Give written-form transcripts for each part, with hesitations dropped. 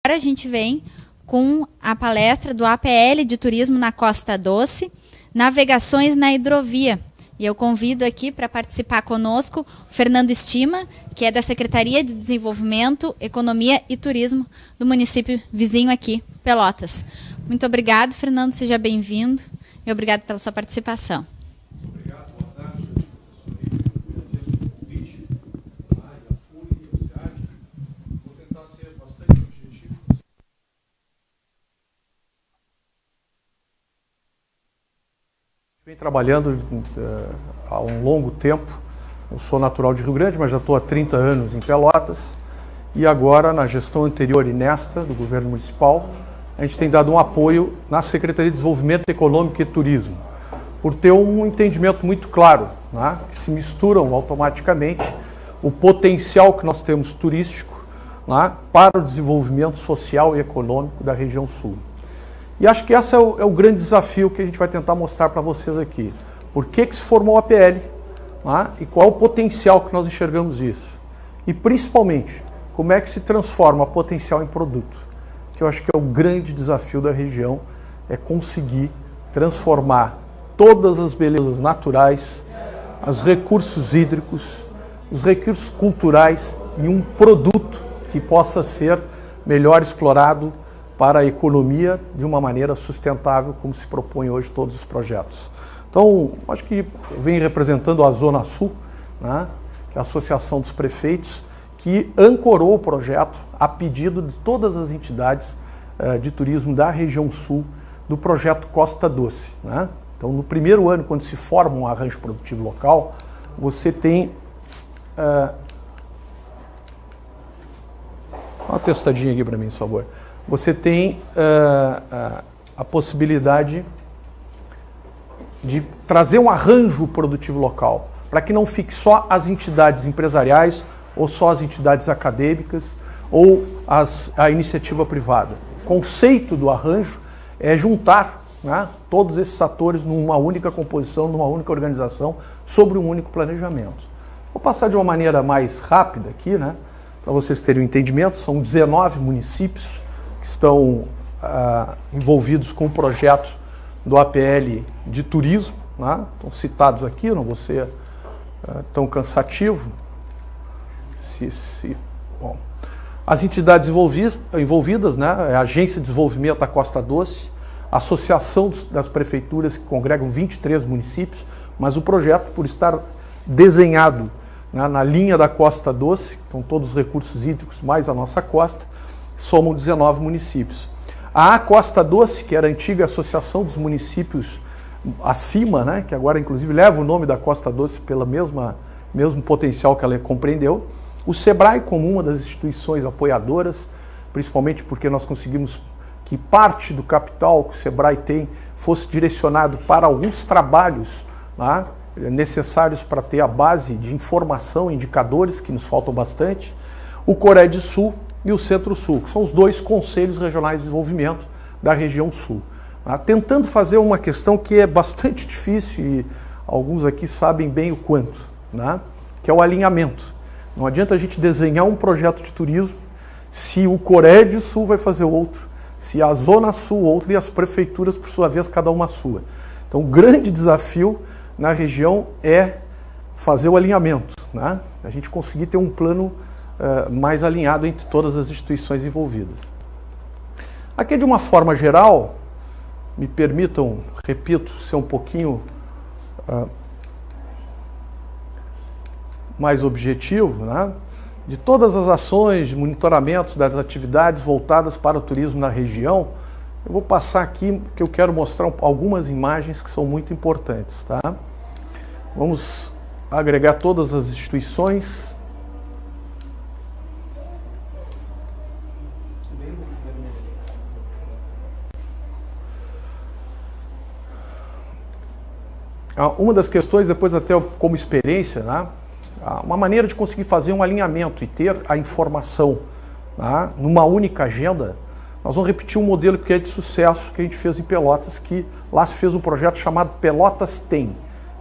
agora a gente vem com a palestra do APL de Turismo na Costa Doce, Navegações na Hidrovia. E eu convido aqui para participar conosco o Fernando Estima, que é da Secretaria de Desenvolvimento, Economia e Turismo do município vizinho aqui, Pelotas. Muito obrigado, Fernando, seja bem-vindo e obrigado pela sua participação. Obrigado, boa tarde, professor. Eu agradeço o convite da FURI e do SEAD. Vou tentar ser bastante objetivo. Vem trabalhando há um longo tempo. Eu sou natural de Rio Grande, mas já estou há 30 anos em Pelotas. E agora, na gestão anterior e nesta, do governo municipal, a gente tem dado um apoio na Secretaria de Desenvolvimento Econômico e Turismo, por ter um entendimento muito claro, né, que se misturam automaticamente o potencial que nós temos turístico, né, para o desenvolvimento social e econômico da região sul. E acho que esse é o grande desafio que a gente vai tentar mostrar para vocês aqui. Por que se formou a APL, né, e qual é o potencial que nós enxergamos isso. E principalmente, como é que se transforma o potencial em produto. Que eu acho que é o grande desafio da região, é conseguir transformar todas as belezas naturais, os recursos hídricos, os recursos culturais em um produto que possa ser melhor explorado para a economia de uma maneira sustentável, como se propõe hoje todos os projetos. Então, acho que eu venho representando a Zona Sul, né, que é a Associação dos Prefeitos, que ancorou o projeto a pedido de todas as entidades de turismo da região sul do projeto Costa Doce, né? Então, no primeiro ano, quando se forma um arranjo produtivo local, você tem... uma testadinha aqui para mim, por favor. Você tem a possibilidade de trazer um arranjo produtivo local, para que não fique só as entidades empresariais ou só as entidades acadêmicas, ou a iniciativa privada. O conceito do arranjo é juntar, né, todos esses atores numa única composição, numa única organização, sobre um único planejamento. Vou passar de uma maneira mais rápida aqui, né, para vocês terem um entendimento. São 19 municípios que estão envolvidos com o projeto do APL de turismo, né, estão citados aqui, não vou ser tão cansativo. Bom, as entidades envolvidas, né, é a Agência de Desenvolvimento da Costa Doce, a Associação das Prefeituras, que congregam 23 municípios, mas o projeto, por estar desenhado, né, na linha da Costa Doce, então todos os recursos hídricos mais a nossa costa, somam 19 municípios. A Costa Doce, que era a antiga Associação dos Municípios acima, né, que agora inclusive leva o nome da Costa Doce pelo mesmo potencial que ela compreendeu. O SEBRAE, como uma das instituições apoiadoras, principalmente porque nós conseguimos que parte do capital que o SEBRAE tem fosse direcionado para alguns trabalhos, né, necessários para ter a base de informação, indicadores, que nos faltam bastante. O CORED Sul e o Centro-Sul, que são os dois conselhos regionais de desenvolvimento da região sul. Tentando fazer uma questão que é bastante difícil e alguns aqui sabem bem o quanto, né, que é o alinhamento. Não adianta a gente desenhar um projeto de turismo se o CORED Sul vai fazer outro, se a Zona Sul outra e as prefeituras, por sua vez, cada uma sua. Então, o grande desafio na região é fazer o alinhamento, né? A gente conseguir ter um plano mais alinhado entre todas as instituições envolvidas. Aqui, de uma forma geral, me permitam, repito, ser um pouquinho mais objetivo, né, de todas as ações de monitoramento das atividades voltadas para o turismo na região. Eu vou passar aqui, que eu quero mostrar algumas imagens que são muito importantes, tá? Vamos agregar todas as instituições. Uma das questões, depois até como experiência, né, uma maneira de conseguir fazer um alinhamento e ter a informação, né, numa única agenda. Nós vamos repetir um modelo que é de sucesso que a gente fez em Pelotas, que lá se fez um projeto chamado Pelotas Tem.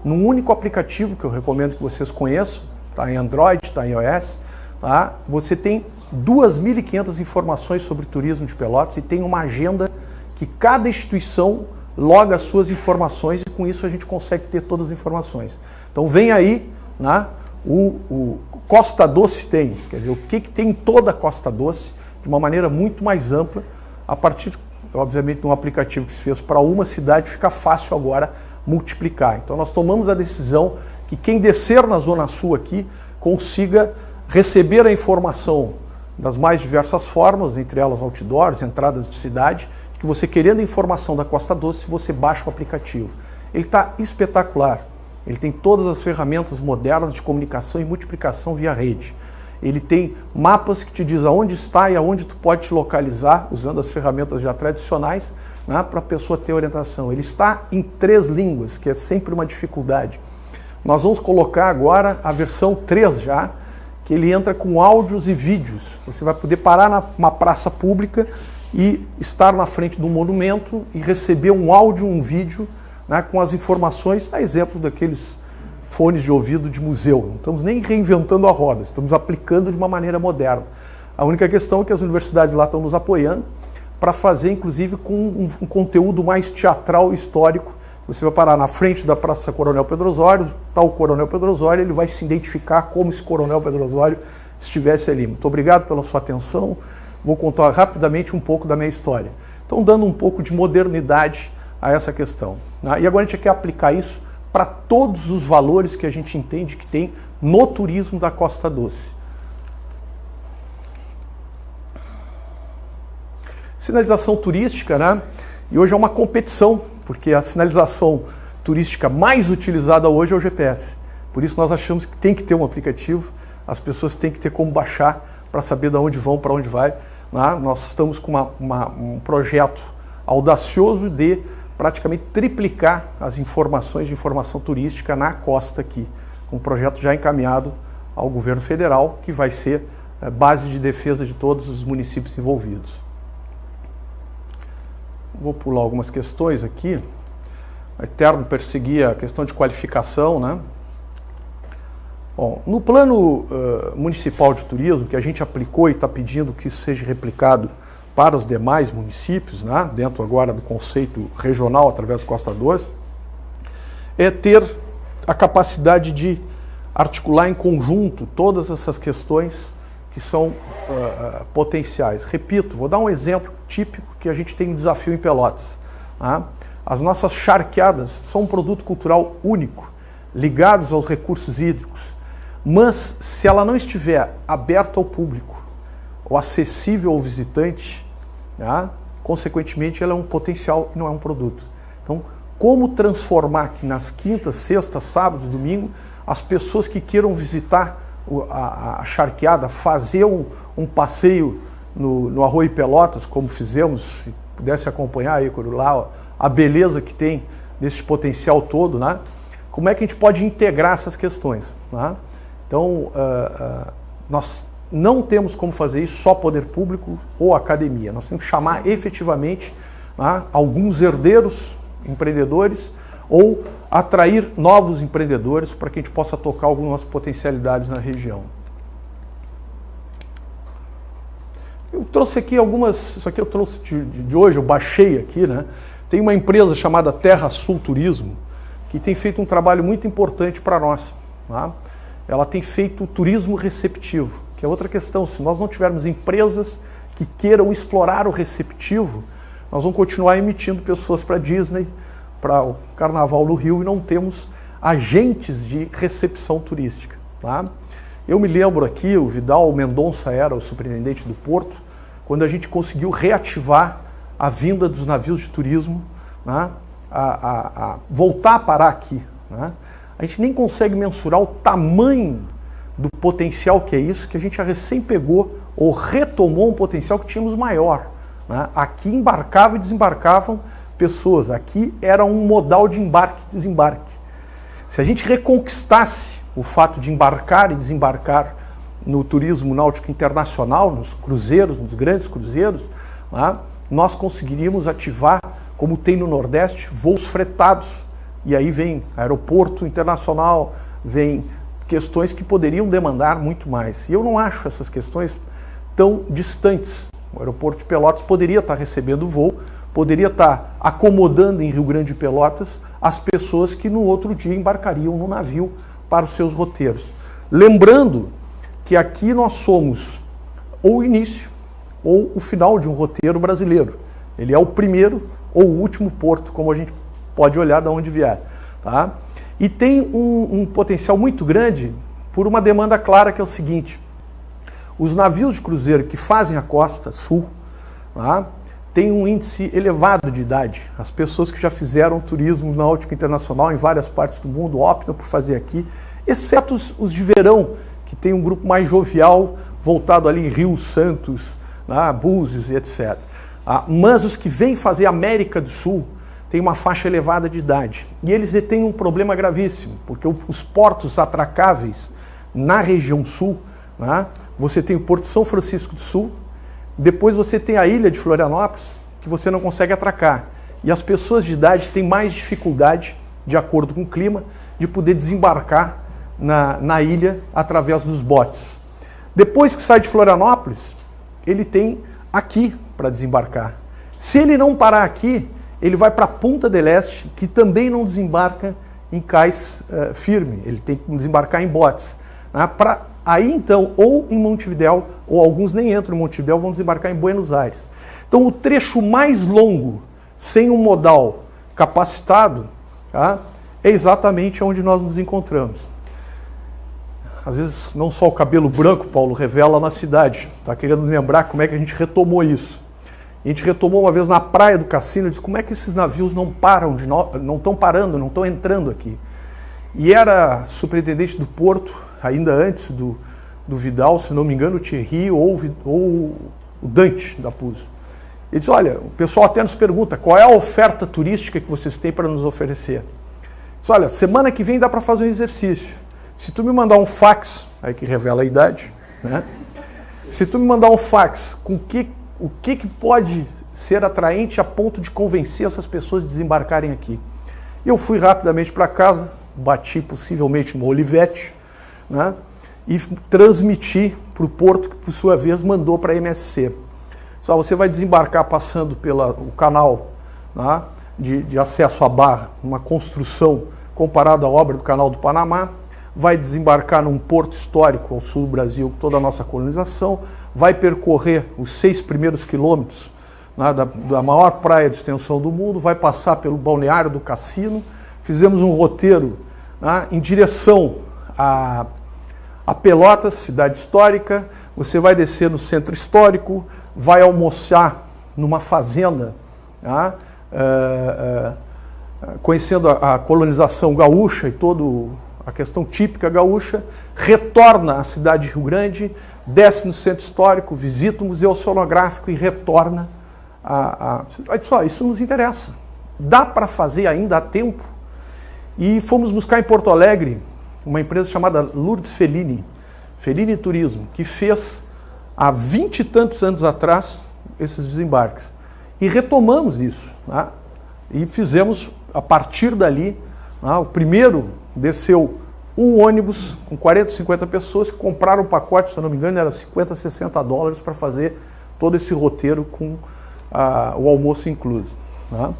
Num único aplicativo, que eu recomendo que vocês conheçam, está em Android, está em iOS, tá? Você tem 2.500 informações sobre turismo de Pelotas e tem uma agenda que cada instituição loga as suas informações e com isso a gente consegue ter todas as informações. Então vem aí, né, o Costa Doce tem, quer dizer, o que tem em toda a Costa Doce, de uma maneira muito mais ampla, a partir, obviamente, de um aplicativo que se fez para uma cidade, fica fácil agora multiplicar. Então nós tomamos a decisão que quem descer na Zona Sul aqui consiga receber a informação das mais diversas formas, entre elas outdoors, entradas de cidade, que você querendo a informação da Costa Doce, você baixa o aplicativo. Ele está espetacular. Ele tem todas as ferramentas modernas de comunicação e multiplicação via rede. Ele tem mapas que te diz aonde está e aonde tu pode te localizar, usando as ferramentas já tradicionais, né, para a pessoa ter orientação. Ele está em 3 línguas, que é sempre uma dificuldade. Nós vamos colocar agora a versão 3 já, que ele entra com áudios e vídeos. Você vai poder parar numa praça pública e estar na frente de um monumento e receber um áudio, um vídeo, né, com as informações, a exemplo daqueles fones de ouvido de museu. Não estamos nem reinventando a roda, estamos aplicando de uma maneira moderna. A única questão é que as universidades lá estão nos apoiando para fazer, inclusive, com um conteúdo mais teatral e histórico. Você vai parar na frente da Praça Coronel Pedro Osório, está o Coronel Pedro Osório, ele vai se identificar como se Coronel Pedro Osório estivesse ali. Muito obrigado pela sua atenção. Vou contar rapidamente um pouco da minha história. Então, dando um pouco de modernidade a essa questão. E agora a gente quer aplicar isso para todos os valores que a gente entende que tem no turismo da Costa Doce. Sinalização turística, né? E hoje é uma competição, porque a sinalização turística mais utilizada hoje é o GPS. Por isso nós achamos que tem que ter um aplicativo, as pessoas têm que ter como baixar para saber de onde vão, para onde vai. Né? Nós estamos com um projeto audacioso de praticamente triplicar as informações de informação turística na costa aqui. Um projeto já encaminhado ao governo federal, que vai ser base de defesa de todos os municípios envolvidos. Vou pular algumas questões aqui. O Eterno perseguia a questão de qualificação, né? Bom, no plano municipal de turismo, que a gente aplicou e está pedindo que isso seja replicado para os demais municípios, né, dentro agora do conceito regional através do Costa Doce, é ter a capacidade de articular em conjunto todas essas questões que são potenciais. Repito, vou dar um exemplo típico que a gente tem um desafio em Pelotas. Né? As nossas charqueadas são um produto cultural único, ligados aos recursos hídricos, mas se ela não estiver aberta ao público ou acessível ao visitante, né, consequentemente ela é um potencial e não é um produto. Então, como transformar aqui nas quintas, sextas, sábados, domingo, as pessoas que queiram visitar a charqueada, fazer um passeio no Arroio Pelotas, como fizemos, se pudesse acompanhar aí lá a beleza que tem desse potencial todo, né? Como é que a gente pode integrar essas questões? Né? Então, nós não temos como fazer isso só poder público ou academia. Nós temos que chamar efetivamente, né, alguns herdeiros, empreendedores, ou atrair novos empreendedores para que a gente possa tocar algumas potencialidades na região. Eu trouxe aqui algumas, isso aqui eu trouxe de hoje, eu baixei aqui, né? Tem uma empresa chamada Terra Sul Turismo, que tem feito um trabalho muito importante para nós. Tá? Ela tem feito turismo receptivo, que é outra questão. Se nós não tivermos empresas que queiram explorar o receptivo, nós vamos continuar emitindo pessoas para Disney, para o Carnaval no Rio, e não temos agentes de recepção turística. Tá? Eu me lembro aqui, o Vidal Mendonça era o superintendente do Porto, quando a gente conseguiu reativar a vinda dos navios de turismo, né, a voltar a parar aqui. Né? A gente nem consegue mensurar o tamanho do potencial que é isso, que a gente já recém pegou ou retomou um potencial que tínhamos maior. Né? Aqui embarcavam e desembarcavam pessoas, aqui era um modal de embarque e desembarque. Se a gente reconquistasse o fato de embarcar e desembarcar no turismo náutico internacional, nos cruzeiros, nos grandes cruzeiros, né, nós conseguiríamos ativar, como tem no Nordeste, voos fretados. E aí vem aeroporto internacional, vem questões que poderiam demandar muito mais. E eu não acho essas questões tão distantes. O aeroporto de Pelotas poderia estar recebendo voo, poderia estar acomodando em Rio Grande de Pelotas as pessoas que no outro dia embarcariam no navio para os seus roteiros. Lembrando que aqui nós somos ou o início ou o final de um roteiro brasileiro. Ele é o primeiro ou o último porto, como a gente pode olhar de onde vier. Tá? E tem um potencial muito grande por uma demanda clara, que é o seguinte: os navios de cruzeiro que fazem a costa sul, tá, têm um índice elevado de idade. As pessoas que já fizeram turismo náutico internacional em várias partes do mundo optam por fazer aqui, exceto os de verão, que tem um grupo mais jovial, voltado ali em Rio Santos, Búzios e etc. Mas os que vêm fazer América do Sul têm uma faixa elevada de idade. E eles têm um problema gravíssimo, porque os portos atracáveis na região sul, você tem o Porto São Francisco do Sul, depois você tem a ilha de Florianópolis, que você não consegue atracar. E as pessoas de idade têm mais dificuldade, de acordo com o clima, de poder desembarcar na ilha através dos botes. Depois que sai de Florianópolis, ele tem aqui para desembarcar. Se ele não parar aqui, ele vai para Punta del Este, que também não desembarca em cais firme, ele tem que desembarcar em botes. Aí então, ou em Montevidéu, ou alguns nem entram em Montevidéu, vão desembarcar em Buenos Aires. Então o trecho mais longo, sem um modal capacitado, é exatamente onde nós nos encontramos. Às vezes não só o cabelo branco, Paulo, revela na cidade. Está querendo lembrar como é que a gente retomou isso. A gente retomou uma vez na praia do Cassino, disse como é que esses navios não estão parando, não estão entrando aqui. E era superintendente do porto, ainda antes do Vidal, se não me engano, o Thierry ou o Dante da PUS. Ele disse, olha, o pessoal até nos pergunta, qual é a oferta turística que vocês têm para nos oferecer? Ele disse, olha, semana que vem dá para fazer um exercício. Se tu me mandar um fax, aí que revela a idade, né? Se tu me mandar um fax com o que pode ser atraente a ponto de convencer essas pessoas de desembarcarem aqui. Eu fui rapidamente para casa, bati possivelmente uma Olivetti, né? E transmiti para o porto, que por sua vez mandou para a MSC. Só você vai desembarcar passando pelo canal, né, de acesso à barra, uma construção comparada à obra do Canal do Panamá, vai desembarcar num porto histórico ao sul do Brasil, toda a nossa colonização, vai percorrer os 6 primeiros quilômetros, né, da maior praia de extensão do mundo, vai passar pelo balneário do Cassino. Fizemos um roteiro, né, em direção a Pelotas, cidade histórica. Você vai descer no centro histórico, vai almoçar numa fazenda, né, conhecendo a colonização gaúcha e todo a questão típica gaúcha, retorna à cidade de Rio Grande, desce no centro histórico, visita o Museu Oceanográfico e retorna Olha só, isso nos interessa. Dá para fazer ainda há tempo. E fomos buscar em Porto Alegre uma empresa chamada Lourdes Fellini Turismo, que fez há 20 e tantos anos atrás esses desembarques. E retomamos isso, né? E fizemos, a partir dali, né, o primeiro desceu um ônibus com 40, 50 pessoas que compraram um pacote, se eu não me engano, era 50, 60 dólares para fazer todo esse roteiro com o almoço incluso. Né?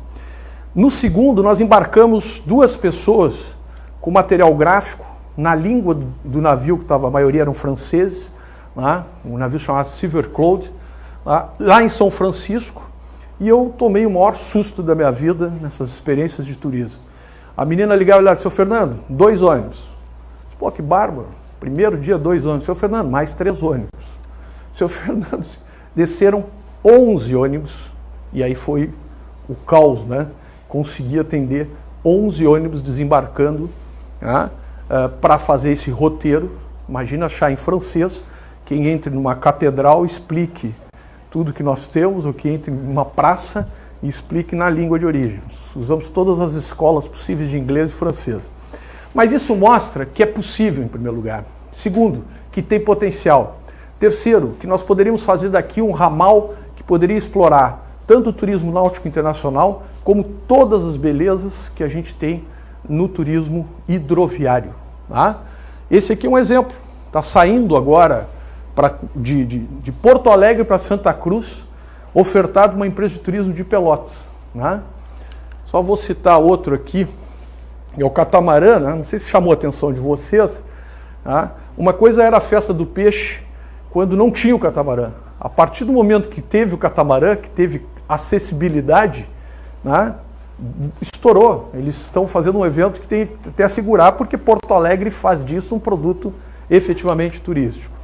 No segundo, nós embarcamos 2 pessoas com material gráfico na língua do navio, que a maioria eram franceses, né? Um navio chamado Silver Cloud, lá em São Francisco, e eu tomei o maior susto da minha vida nessas experiências de turismo. A menina ligava e disse, seu Fernando, 2 ônibus. Disse, pô, que bárbaro, primeiro dia 2 ônibus. Seu Fernando, mais 3 ônibus. Seu Fernando, desceram 11 ônibus, e aí foi o caos, né? Consegui atender 11 ônibus desembarcando, né, para fazer esse roteiro. Imagina achar em francês, quem entre numa catedral explique tudo que nós temos, ou que entre numa praça e explique na língua de origem. Usamos todas as escolas possíveis de inglês e francês. Mas isso mostra que é possível, em primeiro lugar. Segundo, que tem potencial. Terceiro, que nós poderíamos fazer daqui um ramal que poderia explorar tanto o turismo náutico internacional, como todas as belezas que a gente tem no turismo hidroviário. Tá? Esse aqui é um exemplo. Está saindo agora de Porto Alegre para Santa Cruz, ofertado uma empresa de turismo de Pelotas, né? Só vou citar outro aqui, é o catamarã, né? Não sei se chamou a atenção de vocês, né? Uma coisa era a festa do peixe quando não tinha o catamarã. A partir do momento que teve o catamarã, que teve acessibilidade, né, estourou. Eles estão fazendo um evento que tem que até assegurar, porque Porto Alegre faz disso um produto efetivamente turístico.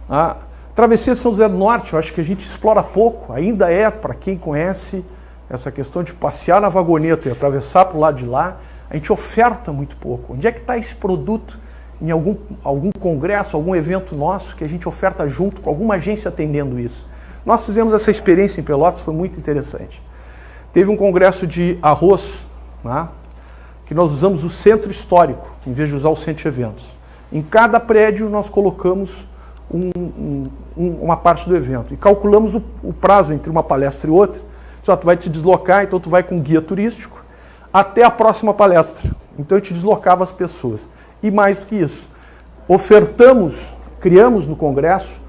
A Travessia de São José do Norte, eu acho que a gente explora pouco, ainda é, para quem conhece, essa questão de passear na vagoneta e atravessar para o lado de lá, a gente oferta muito pouco. Onde é que está esse produto em algum congresso, algum evento nosso que a gente oferta junto com alguma agência atendendo isso? Nós fizemos essa experiência em Pelotas, foi muito interessante. Teve um congresso de arroz, né, que nós usamos o centro histórico, em vez de usar o centro de eventos. Em cada prédio nós colocamos uma parte do evento e calculamos o prazo entre uma palestra e outra. Só tu vai te deslocar, então tu vai com guia turístico até a próxima palestra. Então eu te deslocava as pessoas. E mais do que isso, criamos no congresso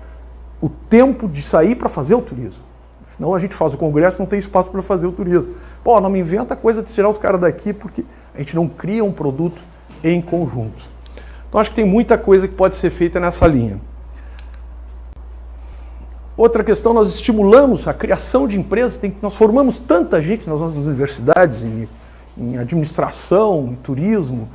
o tempo de sair para fazer o turismo. Senão a gente faz o congresso, não tem espaço para fazer o turismo. Pô, não me inventa coisa de tirar os caras daqui, porque a gente não cria um produto em conjunto. Então acho que tem muita coisa que pode ser feita nessa linha. Outra questão, nós estimulamos a criação de empresas, nós formamos tanta gente nas nossas universidades, em administração, em turismo,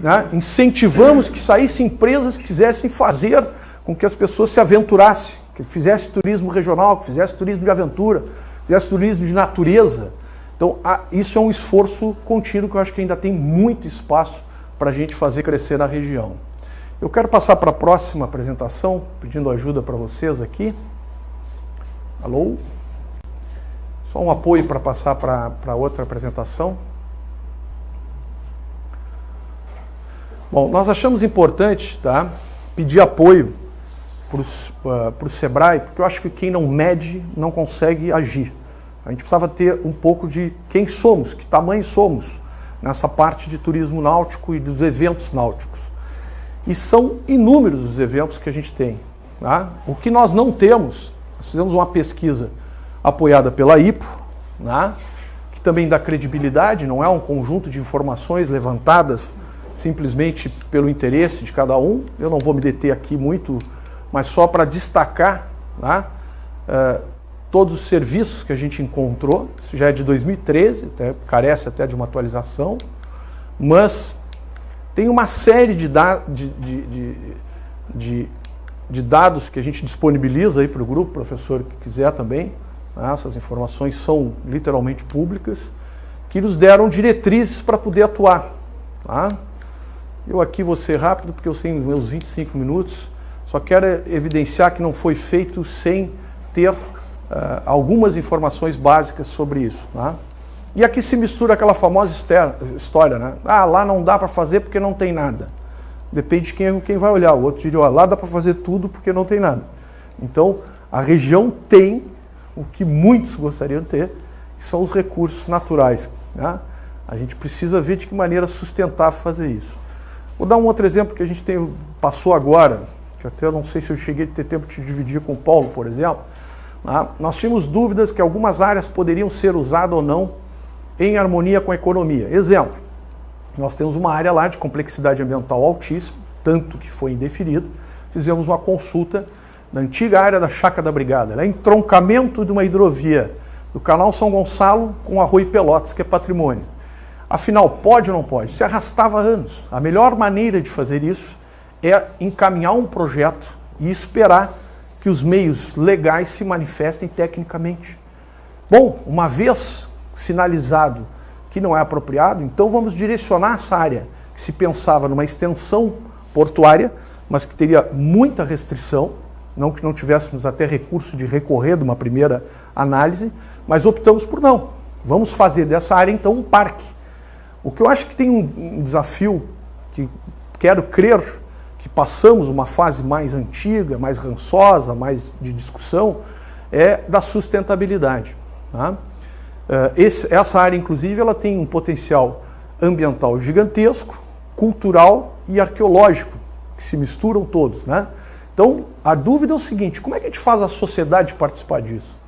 né? Incentivamos que saíssem empresas que quisessem fazer com que as pessoas se aventurassem, que fizesse turismo regional, que fizesse turismo de aventura, que fizesse turismo de natureza. Então, isso é um esforço contínuo que eu acho que ainda tem muito espaço para a gente fazer crescer na região. Eu quero passar para a próxima apresentação, pedindo ajuda para vocês aqui. Alô? Só um apoio para passar para outra apresentação. Bom, nós achamos importante, tá, pedir apoio para o Sebrae, porque eu acho que quem não mede não consegue agir. A gente precisava ter um pouco de quem somos, que tamanho somos nessa parte de turismo náutico e dos eventos náuticos. E são inúmeros os eventos que a gente tem. Tá? O que nós não temos, nós fizemos uma pesquisa apoiada pela IPO, né, que também dá credibilidade, não é um conjunto de informações levantadas simplesmente pelo interesse de cada um. Eu não vou me deter aqui muito, mas só para destacar, né, todos os serviços que a gente encontrou. Isso já é de 2013, carece até de uma atualização, mas tem uma série de dados que a gente disponibiliza aí para o grupo, professor que quiser também. Né, essas informações são literalmente públicas, que nos deram diretrizes para poder atuar. Tá? Eu aqui vou ser rápido, porque eu tenho meus 25 minutos, só quero evidenciar que não foi feito sem ter algumas informações básicas sobre isso. Tá? E aqui se mistura aquela famosa história, né? Ah, lá não dá para fazer porque não tem nada. Depende de quem vai olhar. O outro diria, lá dá para fazer tudo porque não tem nada. Então, a região tem o que muitos gostariam de ter, que são os recursos naturais. Né? A gente precisa ver de que maneira sustentar fazer isso. Vou dar um outro exemplo que a gente passou agora, que até não sei se eu cheguei a ter tempo de dividir com o Paulo, por exemplo. Né? Nós tínhamos dúvidas que algumas áreas poderiam ser usadas ou não em harmonia com a economia. Exemplo, nós temos uma área lá de complexidade ambiental altíssima, tanto que foi indeferida. Fizemos uma consulta na antiga área da Chácara da Brigada. Ela é entroncamento de uma hidrovia do canal São Gonçalo com Arroio Pelotas, que é patrimônio. Afinal, pode ou não pode? Se arrastava anos. A melhor maneira de fazer isso é encaminhar um projeto e esperar que os meios legais se manifestem tecnicamente. Bom, uma vez sinalizado que não é apropriado, então vamos direcionar essa área que se pensava numa extensão portuária, mas que teria muita restrição, não que não tivéssemos até recurso de recorrer de uma primeira análise, mas optamos por não. Vamos fazer dessa área então um parque. O que eu acho que tem um desafio, que quero crer que passamos uma fase mais antiga, mais rançosa, mais de discussão, é da sustentabilidade. Tá? Essa área, inclusive, ela tem um potencial ambiental gigantesco, cultural e arqueológico, que se misturam todos. Né? Então, a dúvida é o seguinte, como é que a gente faz a sociedade participar disso?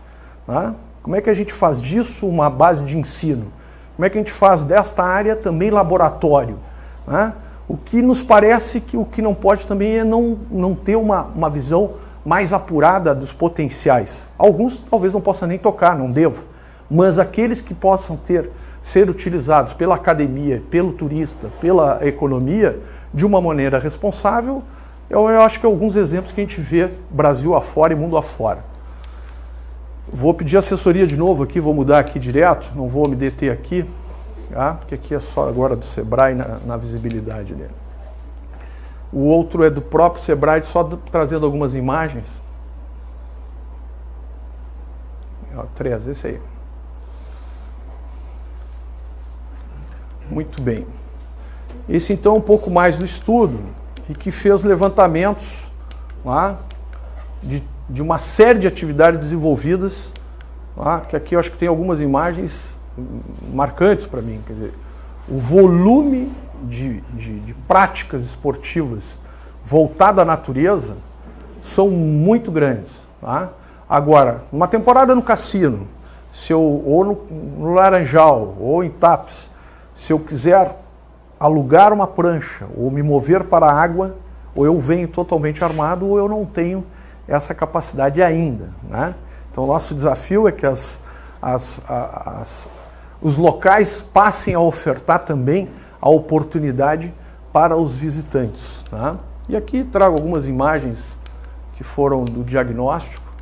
Né? Como é que a gente faz disso uma base de ensino? Como é que a gente faz desta área também laboratório? Né? O que nos parece que o que não pode também é não ter uma visão mais apurada dos potenciais. Alguns talvez não possam nem tocar, não devo, mas aqueles que possam ser utilizados pela academia, pelo turista, pela economia, de uma maneira responsável, eu acho que alguns exemplos que a gente vê Brasil afora e mundo afora. Vou pedir assessoria de novo aqui, vou mudar aqui direto, não vou me deter aqui, tá? Porque aqui é só agora do Sebrae na visibilidade dele. O outro é do próprio Sebrae, só trazendo algumas imagens. 3, esse aí. Muito bem. Esse então é um pouco mais do estudo e que fez levantamentos lá, de uma série de atividades desenvolvidas, lá, que aqui eu acho que tem algumas imagens marcantes para mim. Quer dizer, o volume de práticas esportivas voltadas à natureza são muito grandes. Tá? Agora, uma temporada no cassino, ou no Laranjal, ou em Tapes, se eu quiser alugar uma prancha ou me mover para a água, ou eu venho totalmente armado ou eu não tenho essa capacidade ainda. Né? Então, nosso desafio é que os locais passem a ofertar também a oportunidade para os visitantes. Tá? E aqui trago algumas imagens que foram do diagnóstico,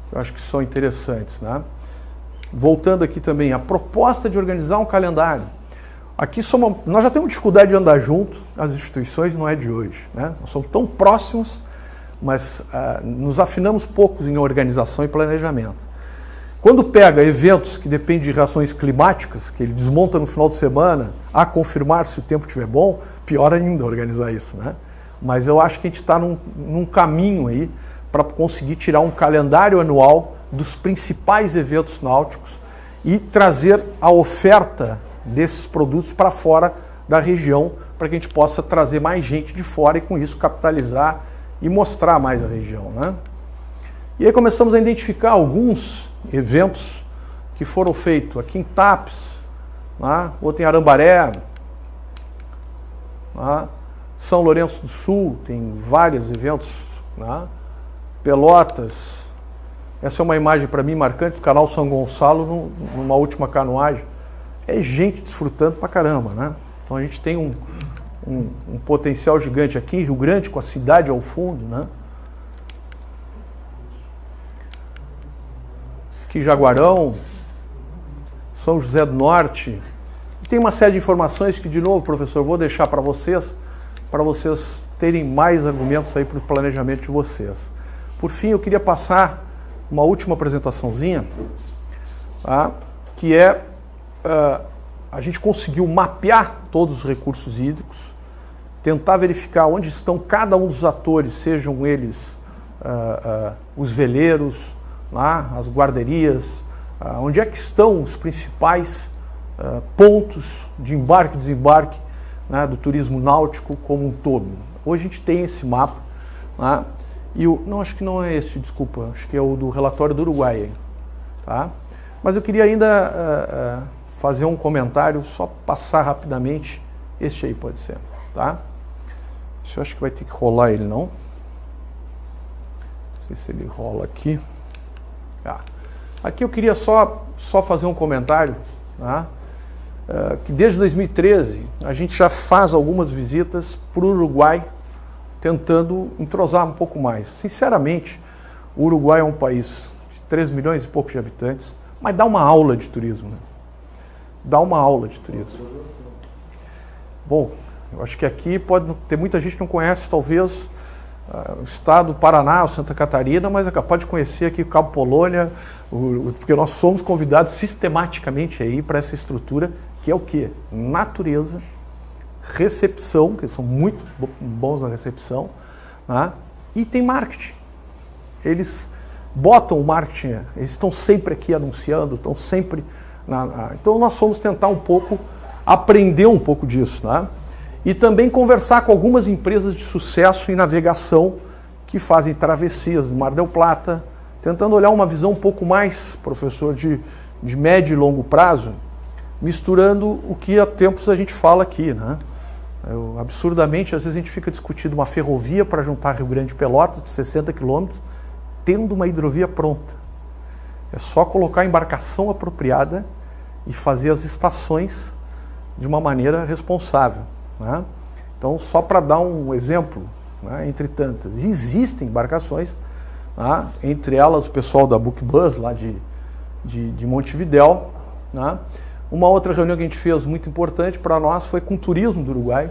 que eu acho que são interessantes. Né? Voltando aqui também, a proposta de organizar um calendário. Aqui nós já temos dificuldade de andar junto, as instituições não é de hoje. Né? Nós somos tão próximos, mas nos afinamos pouco em organização e planejamento. Quando pega eventos que dependem de reações climáticas, que ele desmonta no final de semana, a confirmar se o tempo estiver bom, pior ainda organizar isso. Né? Mas eu acho que a gente está num caminho aí para conseguir tirar um calendário anual dos principais eventos náuticos e trazer a oferta desses produtos para fora da região, para que a gente possa trazer mais gente de fora e com isso capitalizar e mostrar mais a região. Né? E aí começamos a identificar alguns eventos que foram feitos aqui em Tapes, né? Outro em Arambaré, né? São Lourenço do Sul, tem vários eventos, né? Pelotas. Essa é uma imagem para mim marcante do canal São Gonçalo numa última canoagem. É gente desfrutando pra caramba, né? Então a gente tem um potencial gigante aqui em Rio Grande, com a cidade ao fundo, né? Aqui Jaguarão, São José do Norte. E tem uma série de informações que, de novo, professor, eu vou deixar para vocês terem mais argumentos aí para o planejamento de vocês. Por fim, eu queria passar uma última apresentaçãozinha, tá? Que é a gente conseguiu mapear todos os recursos hídricos, tentar verificar onde estão cada um dos atores, sejam eles os veleiros, lá, as guarderias, onde é que estão os principais pontos de embarque e desembarque, né, do turismo náutico como um todo. Hoje a gente tem esse mapa, né, e não, acho que não é esse, desculpa, acho que é o do relatório do Uruguai. Tá? Mas eu queria ainda fazer um comentário, só passar rapidamente. Este aí pode ser. Tá? Esse eu acho que vai ter que rolar ele, não? Não sei se ele rola aqui. Aqui eu queria só fazer um comentário, tá? Que desde 2013 a gente já faz algumas visitas para o Uruguai, tentando entrosar um pouco mais. Sinceramente, o Uruguai é um país de 3 milhões e poucos de habitantes, mas dá uma aula de turismo. Né? Dá uma aula de turismo. Bom, eu acho que aqui pode ter muita gente que não conhece, talvez, o estado do Paraná, ou Santa Catarina, mas é capaz de conhecer aqui o Cabo Polônia, porque nós somos convidados sistematicamente aí para essa estrutura, que é o quê? Natureza, recepção, que eles são muito bons na recepção, né? E tem marketing. Eles botam o marketing, eles estão sempre aqui anunciando, estão sempre... Então nós fomos tentar um pouco, aprender um pouco disso, né? E também conversar com algumas empresas de sucesso em navegação que fazem travessias do Mar del Plata, tentando olhar uma visão um pouco mais, professor, de médio e longo prazo, misturando o que há tempos a gente fala aqui, né? Absurdamente, às vezes a gente fica discutindo uma ferrovia para juntar Rio Grande e Pelotas, de 60 quilômetros, tendo uma hidrovia pronta. É só colocar a embarcação apropriada e fazer as estações de uma maneira responsável, né? Então, só para dar um exemplo, né, entre tantas, existem embarcações, né, entre elas o pessoal da Bookbus, lá de Montevidéu, né? Uma outra reunião que a gente fez muito importante para nós foi com o turismo do Uruguai,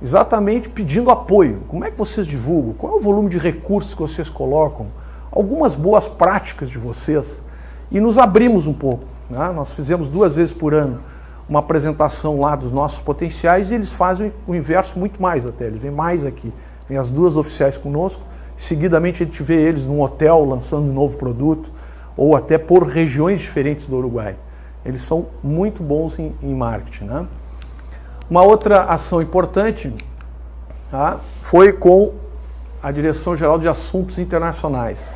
exatamente pedindo apoio. Como é que vocês divulgam? Qual é o volume de recursos que vocês colocam? Algumas boas práticas de vocês. E nos abrimos um pouco, né? Nós fizemos 2 vezes por ano uma apresentação lá dos nossos potenciais e eles fazem o inverso muito mais até. Eles vêm mais aqui. Vêm as 2 oficiais conosco. Seguidamente a gente vê eles num hotel lançando um novo produto ou até por regiões diferentes do Uruguai. Eles são muito bons em marketing, né? Uma outra ação importante, tá, foi com a Direção-Geral de Assuntos Internacionais.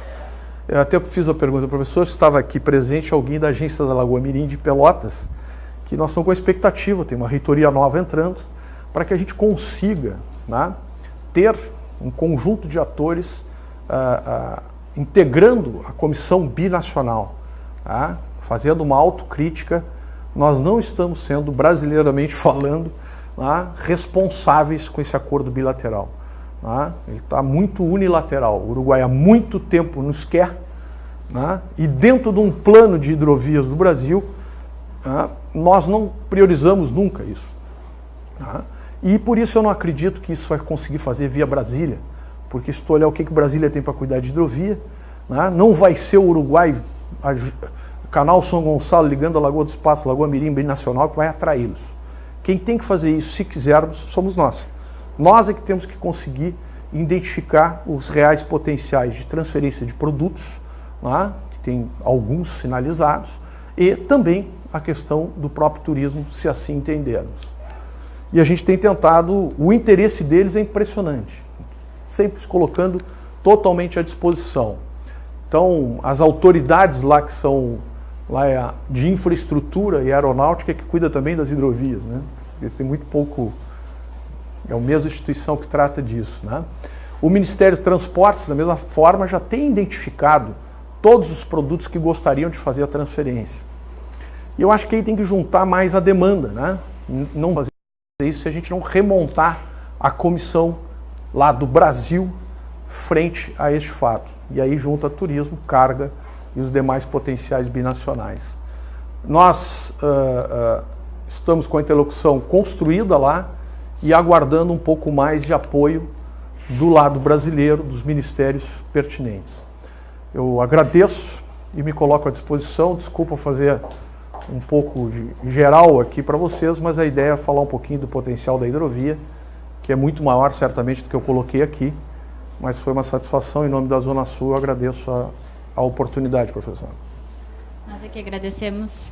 Eu até fiz a pergunta, professor, se estava aqui presente alguém da agência da Lagoa Mirim de Pelotas, que nós estamos com a expectativa, tem uma reitoria nova entrando, para que a gente consiga, né, ter um conjunto de atores integrando a comissão binacional, tá? Fazendo uma autocrítica. Nós não estamos sendo, brasileiramente falando, né, responsáveis com esse acordo bilateral. Né? Ele está muito unilateral. O Uruguai há muito tempo nos quer, né? E dentro de um plano de hidrovias do Brasil, né, nós não priorizamos nunca isso. Né? E por isso eu não acredito que isso vai conseguir fazer via Brasília, porque se tu olhar o que Brasília tem para cuidar de hidrovia, né, não vai ser o Uruguai, Canal São Gonçalo ligando a Lagoa do Espaço, Lagoa Mirim, binacional, que vai atraí-los. Quem tem que fazer isso, se quisermos, somos nós. Nós é que temos que conseguir identificar os reais potenciais de transferência de produtos, né, que tem alguns sinalizados, e também a questão do próprio turismo, se assim entendermos. E a gente tem tentado, o interesse deles é impressionante, sempre se colocando totalmente à disposição. Então, as autoridades lá que são lá de infraestrutura e aeronáutica que cuida também das hidrovias, né? Eles têm muito pouco, é a mesma instituição que trata disso, né? O Ministério de Transportes, da mesma forma, já tem identificado todos os produtos que gostariam de fazer a transferência. E eu acho que aí tem que juntar mais a demanda, né? Não fazer isso se a gente não remontar a comissão lá do Brasil frente a este fato. E aí junta turismo, carga e os demais potenciais binacionais. Nós estamos com a interlocução construída lá e aguardando um pouco mais de apoio do lado brasileiro, dos ministérios pertinentes. Eu agradeço e me coloco à disposição. Desculpa fazer um pouco de geral aqui para vocês, mas a ideia é falar um pouquinho do potencial da hidrovia, que é muito maior certamente do que eu coloquei aqui, mas foi uma satisfação. Em nome da Zona Sul, eu agradeço a oportunidade, professor. Nós aqui agradecemos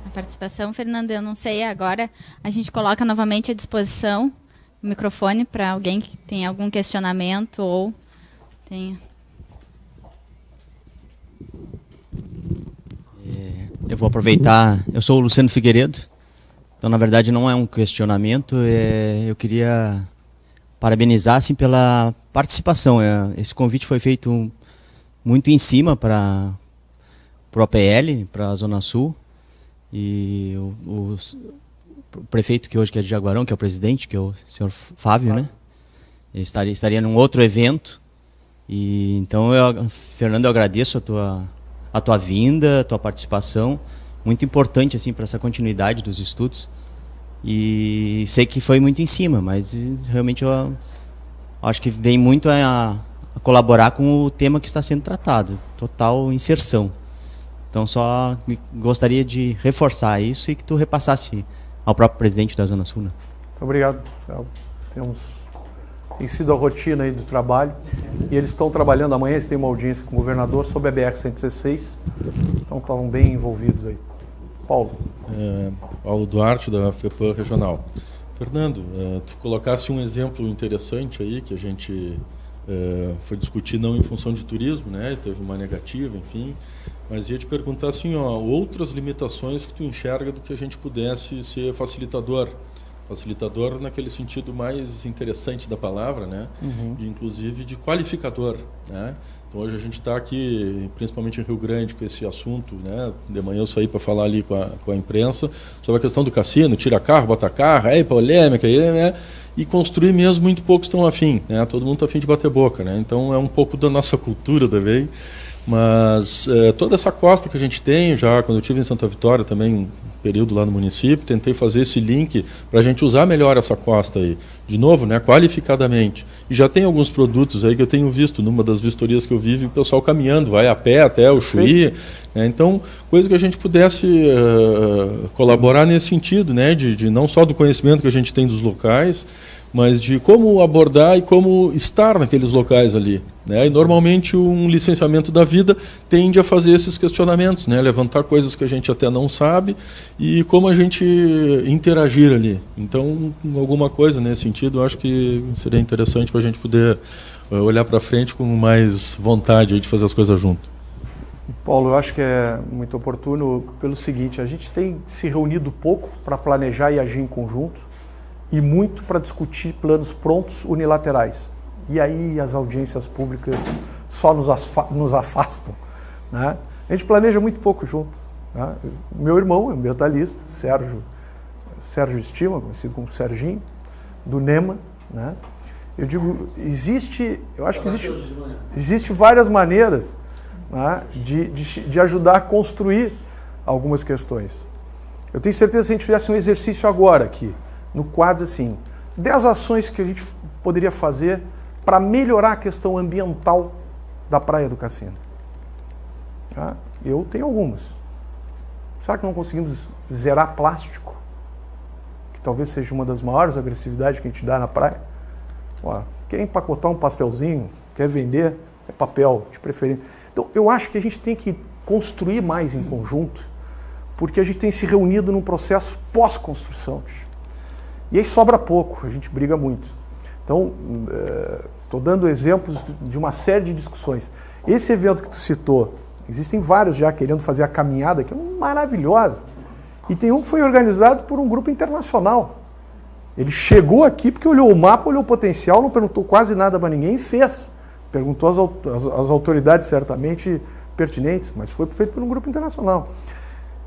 a participação, Fernando. Eu não sei, agora a gente coloca novamente à disposição o microfone para alguém que tem algum questionamento ou tem... Eu vou aproveitar, eu sou o Luciano Figueiredo, então na verdade não é um questionamento, eu queria parabenizar assim, pela participação. Esse convite foi feito muito em cima para o APL, para a Zona Sul, e o prefeito que hoje é de Jaguarão, que é o presidente, que é o senhor Fábio, né? Ele estaria num outro evento, e então, Fernando, eu agradeço a tua vinda, a tua participação, muito importante assim para essa continuidade dos estudos. E sei que foi muito em cima, mas realmente eu acho que vem muito a colaborar com o tema que está sendo tratado, total inserção. Então só gostaria de reforçar isso e que tu repassasse ao próprio presidente da Zona Sul. Né? Muito obrigado, Marcelo. Tem sido a rotina aí do trabalho e eles estão trabalhando amanhã, eles têm uma audiência com o governador sobre a BR-116, então estavam bem envolvidos aí. Paulo. Paulo Duarte, da FEPAM Regional. Fernando, tu colocaste um exemplo interessante aí que a gente foi discutir não em função de turismo, né? Teve uma negativa, enfim. Mas ia te perguntar assim, outras limitações que tu enxerga do que a gente pudesse ser facilitador. Facilitador naquele sentido mais interessante da palavra, né? Inclusive de qualificador, né? Então hoje a gente está aqui, principalmente em Rio Grande, com esse assunto, né? De manhã eu saí para falar ali com a imprensa sobre a questão do cassino, tira carro, bota carro, aí polêmica, aí, né? E construir mesmo muito poucos estão afim, né? Todo mundo está afim de bater boca, né? Então é um pouco da nossa cultura também. Mas toda essa costa que a gente tem, já quando eu estive em Santa Vitória também, um período lá no município, tentei fazer esse link para a gente usar melhor essa costa aí, de novo, né, qualificadamente. E já tem alguns produtos aí que eu tenho visto, numa das vistorias que eu vi, o pessoal caminhando, vai a pé até o Chuí, né, então, coisa que a gente pudesse colaborar nesse sentido, né, de não só do conhecimento que a gente tem dos locais, mas de como abordar e como estar naqueles locais ali, né? E normalmente um licenciamento da vida tende a fazer esses questionamentos, né? Levantar coisas que a gente até não sabe e como a gente interagir ali. Então, alguma coisa nesse sentido, eu acho que seria interessante para a gente poder olhar para frente com mais vontade de fazer as coisas junto. Paulo, eu acho que é muito oportuno pelo seguinte, a gente tem se reunido pouco para planejar e agir em conjunto, e muito para discutir planos prontos unilaterais. E aí as audiências públicas só nos afastam, né? A gente planeja muito pouco junto, né? Meu irmão é ambientalista, Sérgio Estima, conhecido como Serginho, do NEMA, né? Eu digo, eu acho que existe várias maneiras, né, de ajudar a construir algumas questões. Eu tenho certeza que se a gente fizesse um exercício agora aqui, no quadro assim, 10 ações que a gente poderia fazer para melhorar a questão ambiental da Praia do Cassino. Tá? Eu tenho algumas. Será que não conseguimos zerar plástico? Que talvez seja uma das maiores agressividades que a gente dá na praia. Quer empacotar um pastelzinho, quer vender, é papel, de preferência. Então, eu acho que a gente tem que construir mais em conjunto, porque a gente tem se reunido num processo pós-construção. E aí sobra pouco, a gente briga muito. Então, estou dando exemplos de uma série de discussões. Esse evento que tu citou, existem vários já querendo fazer a caminhada, que é maravilhosa. E tem um que foi organizado por um grupo internacional. Ele chegou aqui porque olhou o mapa, olhou o potencial, não perguntou quase nada para ninguém e fez. Perguntou às autoridades certamente pertinentes, mas foi feito por um grupo internacional.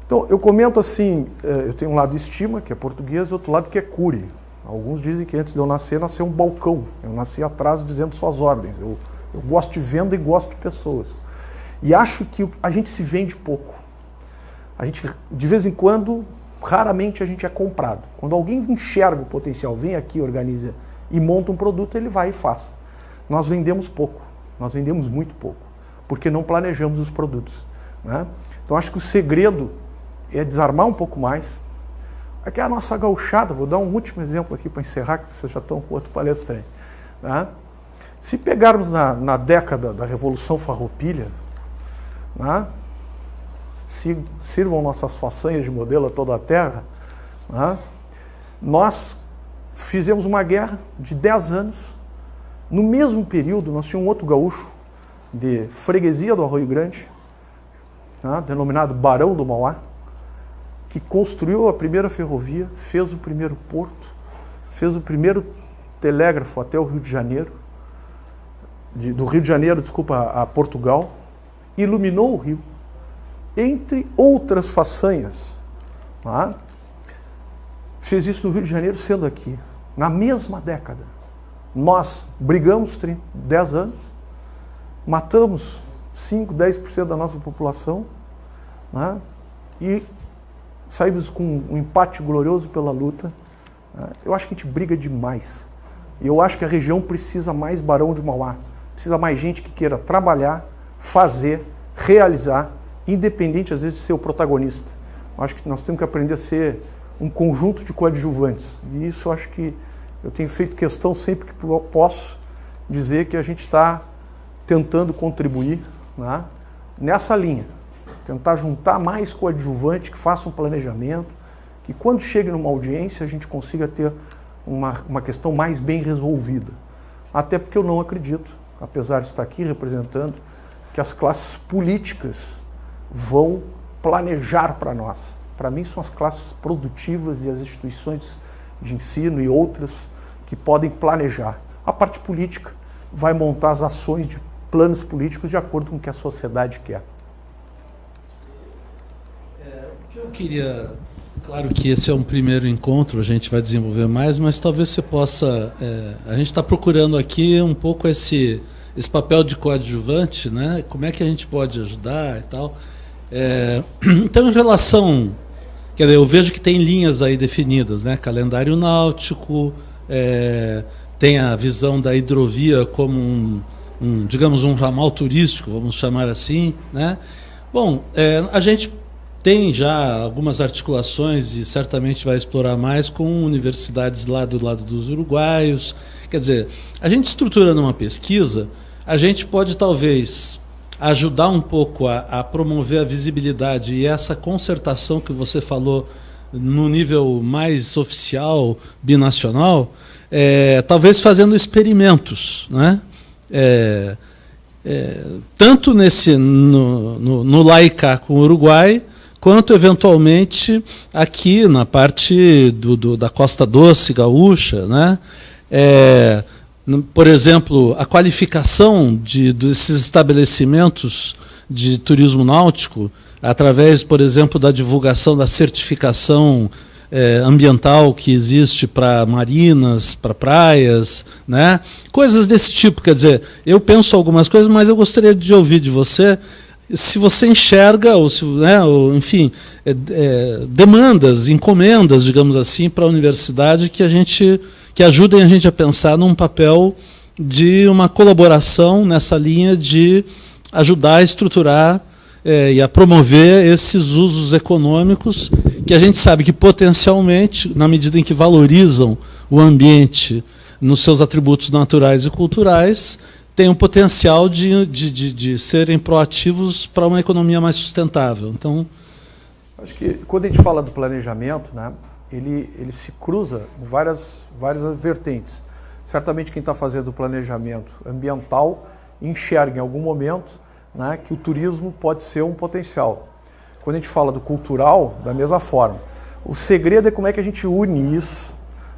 Então, eu comento assim, eu tenho um lado Estima, que é português, e outro lado que é Cury. Alguns dizem que antes de eu nascer, nasceu um balcão. Eu nasci atrás dizendo suas ordens. Eu gosto de venda e gosto de pessoas. E acho que a gente se vende pouco. A gente, de vez em quando, raramente a gente é comprado. Quando alguém enxerga o potencial, vem aqui, organiza e monta um produto, ele vai e faz. Nós vendemos pouco. Nós vendemos muito pouco. Porque não planejamos os produtos, né? Então, acho que o segredo é desarmar um pouco mais. Aqui é a nossa gauchada, vou dar um último exemplo aqui para encerrar, que vocês já estão com outro palestrante. Né? Se pegarmos na década da Revolução Farroupilha, né, sirvam nossas façanhas de modelo a toda a terra, né, nós fizemos uma guerra de 10 anos. No mesmo período, nós tínhamos um outro gaúcho de freguesia do Arroio Grande, né, denominado Barão do Mauá, que construiu a primeira ferrovia, fez o primeiro porto, fez o primeiro telégrafo até o Rio de Janeiro, do Rio de Janeiro, a Portugal, iluminou o Rio, entre outras façanhas. Tá? Fez isso no Rio de Janeiro, sendo aqui, na mesma década. Nós brigamos 10 anos, matamos 5, 10% da nossa população, né? E saímos com um empate glorioso pela luta. Né? Eu acho que a gente briga demais. E eu acho que a região precisa mais Barão de Mauá. Precisa mais gente que queira trabalhar, fazer, realizar, independente às vezes de ser o protagonista. Eu acho que nós temos que aprender a ser um conjunto de coadjuvantes. E isso eu acho que eu tenho feito questão sempre que posso dizer que a gente está tentando contribuir, né, nessa linha. Tentar juntar mais coadjuvante, que faça um planejamento, que quando chegue numa audiência a gente consiga ter uma questão mais bem resolvida. Até porque eu não acredito, apesar de estar aqui representando, que as classes políticas vão planejar para nós. Para mim, são as classes produtivas e as instituições de ensino e outras que podem planejar. A parte política vai montar as ações de planos políticos de acordo com o que a sociedade quer. O que eu queria... Claro que esse é um primeiro encontro, a gente vai desenvolver mais, mas talvez você possa... a gente está procurando aqui um pouco esse papel de coadjuvante, né? Como é que a gente pode ajudar e tal. Então, em relação... Quer dizer, eu vejo que tem linhas aí definidas, né? Calendário náutico, tem a visão da hidrovia como digamos, um ramal turístico, vamos chamar assim, né? Bom, a gente tem já algumas articulações e certamente vai explorar mais com universidades lá do lado dos uruguaios. Quer dizer, a gente estruturando uma pesquisa, a gente pode talvez ajudar um pouco a promover a visibilidade e essa concertação que você falou no nível mais oficial, binacional, talvez fazendo experimentos, né? Tanto no Laicá com o Uruguai, quanto eventualmente aqui na parte da Costa Doce gaúcha, né? Por exemplo, a qualificação desses estabelecimentos de turismo náutico, através, por exemplo, da divulgação da certificação ambiental que existe para marinas, para praias, né? Coisas desse tipo. Quer dizer, eu penso algumas coisas, mas eu gostaria de ouvir de você se você enxerga, ou se, né, ou, enfim, demandas, encomendas, digamos assim, para a universidade que ajudem a gente a pensar num papel de uma colaboração nessa linha de ajudar a estruturar e a promover esses usos econômicos que a gente sabe que potencialmente, na medida em que valorizam o ambiente nos seus atributos naturais e culturais, tem um potencial de serem proativos para uma economia mais sustentável. Então, acho que quando a gente fala do planejamento, né, ele se cruza em várias vertentes. Certamente quem está fazendo o planejamento ambiental enxerga em algum momento, né, que o turismo pode ser um potencial. Quando a gente fala do cultural, da mesma forma. O segredo é como é que a gente une isso,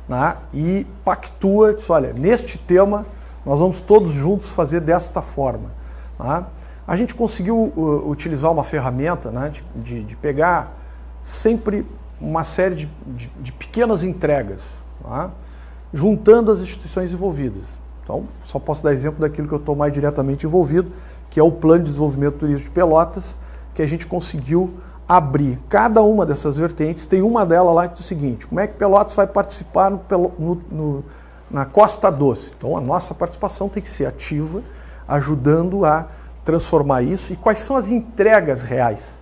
né, e pactua, diz, olha, neste tema nós vamos todos juntos fazer desta forma. Né? A gente conseguiu utilizar uma ferramenta, né, de pegar sempre uma série de pequenas entregas, né, juntando as instituições envolvidas. Então, só posso dar exemplo daquilo que eu estou mais diretamente envolvido, que é o Plano de Desenvolvimento Turístico de Pelotas, que a gente conseguiu abrir. Cada uma dessas vertentes, tem uma delas lá que diz o seguinte: como é que Pelotas vai participar na Costa Doce? Então, a nossa participação tem que ser ativa, ajudando a transformar isso. E quais são as entregas reais?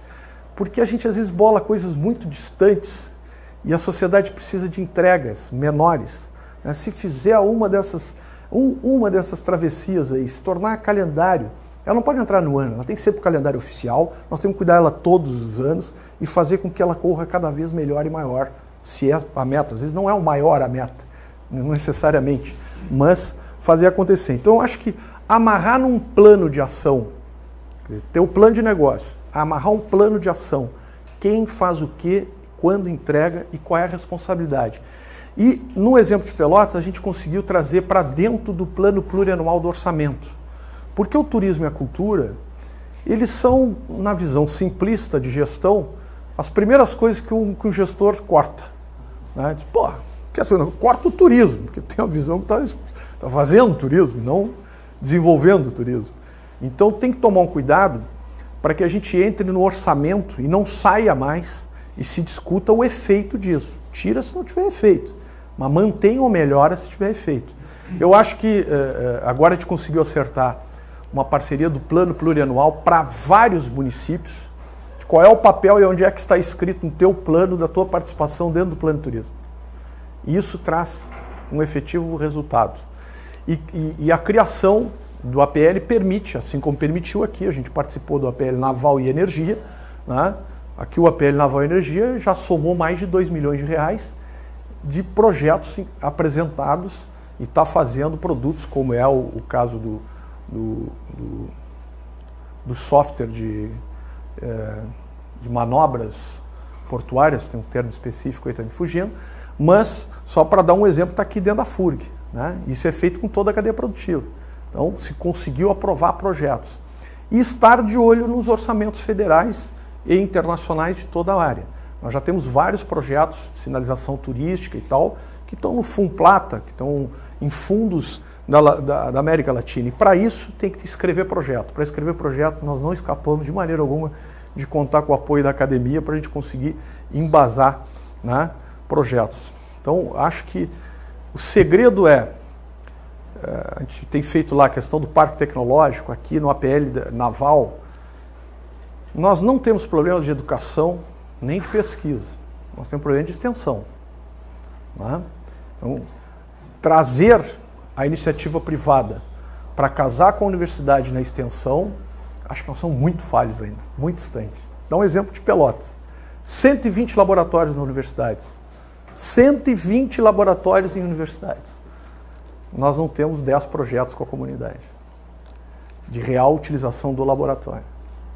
Porque a gente às vezes bola coisas muito distantes e a sociedade precisa de entregas menores. Né? Se fizer uma dessas travessias aí, se tornar calendário, ela não pode entrar no ano, ela tem que ser para o calendário oficial, nós temos que cuidar dela todos os anos e fazer com que ela corra cada vez melhor e maior, se é a meta. Às vezes não é o maior a meta, não necessariamente, mas fazer acontecer. Então eu acho que amarrar num plano de ação, ter o plano de negócio, amarrar um plano de ação, quem faz o quê, quando entrega e qual é a responsabilidade. E no exemplo de Pelotas a gente conseguiu trazer para dentro do plano plurianual do orçamento. Porque o turismo e a cultura, eles são, na visão simplista de gestão, as primeiras coisas que um gestor corta. Né? Diz, pô, quer saber, corta o turismo, porque tem a visão que está fazendo turismo, não desenvolvendo o turismo. Então tem que tomar um cuidado para que a gente entre no orçamento e não saia mais e se discuta o efeito disso. Tira se não tiver efeito, mas mantém ou melhora se tiver efeito. Eu acho que agora a gente conseguiu acertar uma parceria do plano plurianual para vários municípios, de qual é o papel e onde é que está escrito no teu plano da tua participação dentro do plano de turismo. E isso traz um efetivo resultado. E a criação do APL permite, assim como permitiu aqui, a gente participou do APL Naval e Energia, né? Aqui o APL Naval e Energia já somou mais de 2 milhões de reais de projetos apresentados e está fazendo produtos, como é o caso do software de manobras portuárias, tem um termo específico aí, está me fugindo, mas só para dar um exemplo, está aqui dentro da FURG, né? Isso é feito com toda a cadeia produtiva. Então, se conseguiu aprovar projetos. E estar de olho nos orçamentos federais e internacionais de toda a área. Nós já temos vários projetos de sinalização turística e tal, que estão no FUNPLATA, que estão em fundos da América Latina. E para isso tem que escrever projeto. Para escrever projeto, nós não escapamos de maneira alguma de contar com o apoio da academia para a gente conseguir embasar, né, projetos. Então, acho que o segredo a gente tem feito lá a questão do parque tecnológico, aqui no APL Naval. Nós não temos problema de educação, nem de pesquisa. Nós temos problema de extensão. Né? Então, trazer a iniciativa privada para casar com a universidade na extensão, acho que nós somos muito falhos ainda, muito distantes. Dá um exemplo de Pelotas. 120 laboratórios nas universidades. 120 laboratórios em universidades. Nós não temos 10 projetos com a comunidade de real utilização do laboratório.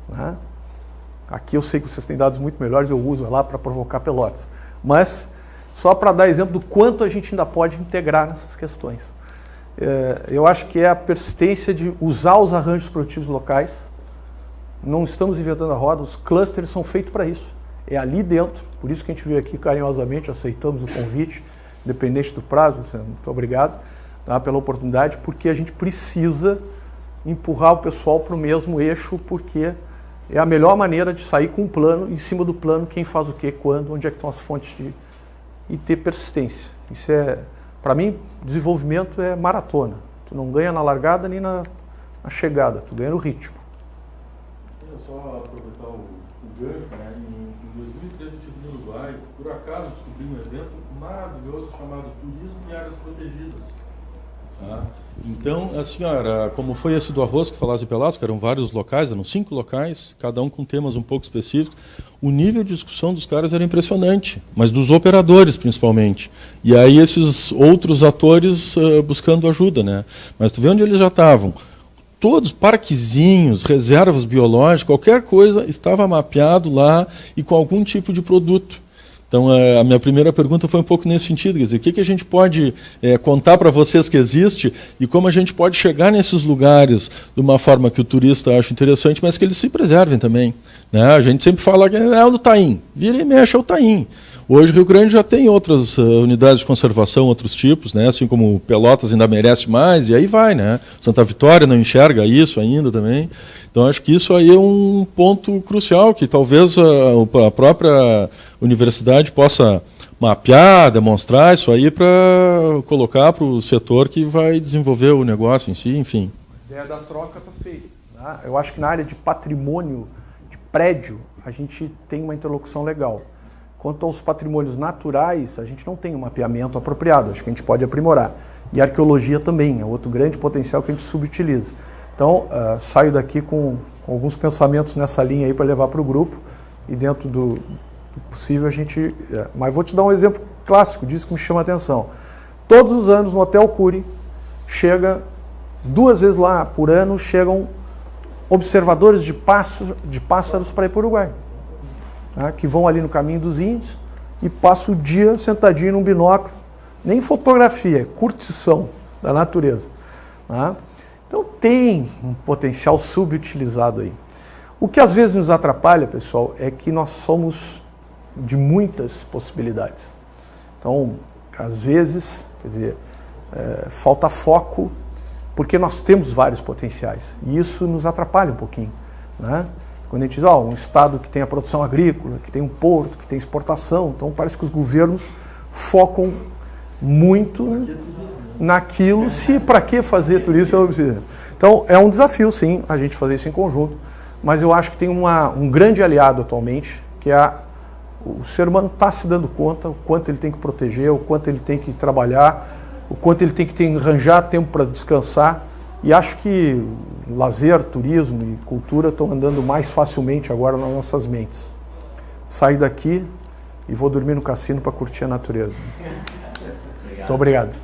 Né? Aqui eu sei que vocês têm dados muito melhores, eu uso lá para provocar Pelotas. Mas, só para dar exemplo do quanto a gente ainda pode integrar nessas questões. Eu acho que é a persistência de usar os arranjos produtivos locais. Não estamos inventando a roda, os clusters são feitos para isso. É ali dentro, por isso que a gente veio aqui carinhosamente, aceitamos o convite, independente do prazo, muito obrigado, tá, pela oportunidade, porque a gente precisa empurrar o pessoal para o mesmo eixo, porque é a melhor maneira de sair com um plano, em cima do plano, quem faz o quê, quando, onde é que estão as fontes e ter persistência. Isso para mim, desenvolvimento é maratona. Tu não ganha na largada nem na chegada, tu ganha no ritmo. Eu só aproveitar o gancho, né? Em 2013 eu estive no Uruguai, por acaso descobri um evento maravilhoso chamado Turismo em Áreas Protegidas. Tá? Então, a senhora, como foi esse do arroz que falasse de Pelotas, que eram vários locais, eram 5 locais, cada um com temas um pouco específicos, o nível de discussão dos caras era impressionante, mas dos operadores principalmente. E aí esses outros atores buscando ajuda, né? Mas tu vê onde eles já estavam. Todos, parquezinhos, reservas biológicas, qualquer coisa estava mapeado lá e com algum tipo de produto. Então, a minha primeira pergunta foi um pouco nesse sentido, quer dizer, o que a gente pode contar para vocês que existe e como a gente pode chegar nesses lugares de uma forma que o turista ache interessante, mas que eles se preservem também. Né? A gente sempre fala que é o Taim, vira e mexe é o Taim. Hoje, Rio Grande já tem outras unidades de conservação, outros tipos, né? Assim como Pelotas ainda merece mais, e aí vai, né? Santa Vitória não enxerga isso ainda também. Então, acho que isso aí é um ponto crucial, que talvez a própria universidade possa mapear, demonstrar isso aí para colocar para o setor que vai desenvolver o negócio em si, enfim. A ideia da troca está feita. Né? Eu acho que na área de patrimônio, de prédio, a gente tem uma interlocução legal. Quanto aos patrimônios naturais, a gente não tem um mapeamento apropriado, acho que a gente pode aprimorar. E a arqueologia também, é outro grande potencial que a gente subutiliza. Então, saio daqui com alguns pensamentos nessa linha aí para levar para o grupo, e dentro do possível a gente... Mas vou te dar um exemplo clássico disso que me chama a atenção. Todos os anos no Hotel Cury, chega 2 vezes lá por ano, chegam observadores de pássaros para ir para o Uruguai. Que vão ali no caminho dos índios e passam o dia sentadinho num binóculo, nem fotografia, é curtição da natureza. Então tem um potencial subutilizado aí. O que às vezes nos atrapalha, pessoal, é que nós somos de muitas possibilidades. Então, às vezes, quer dizer, falta foco, porque nós temos vários potenciais, e isso nos atrapalha um pouquinho, né? Quando a gente diz, um estado que tem a produção agrícola, que tem um porto, que tem exportação, então parece que os governos focam muito naquilo, se para que fazer turismo? Então é um desafio, sim, a gente fazer isso em conjunto, mas eu acho que tem um grande aliado atualmente, que é o ser humano está se dando conta o quanto ele tem que proteger, o quanto ele tem que trabalhar, o quanto ele tem que arranjar tempo para descansar. E acho que lazer, turismo e cultura estão andando mais facilmente agora nas nossas mentes. Saio daqui e vou dormir no cassino para curtir a natureza. Muito obrigado.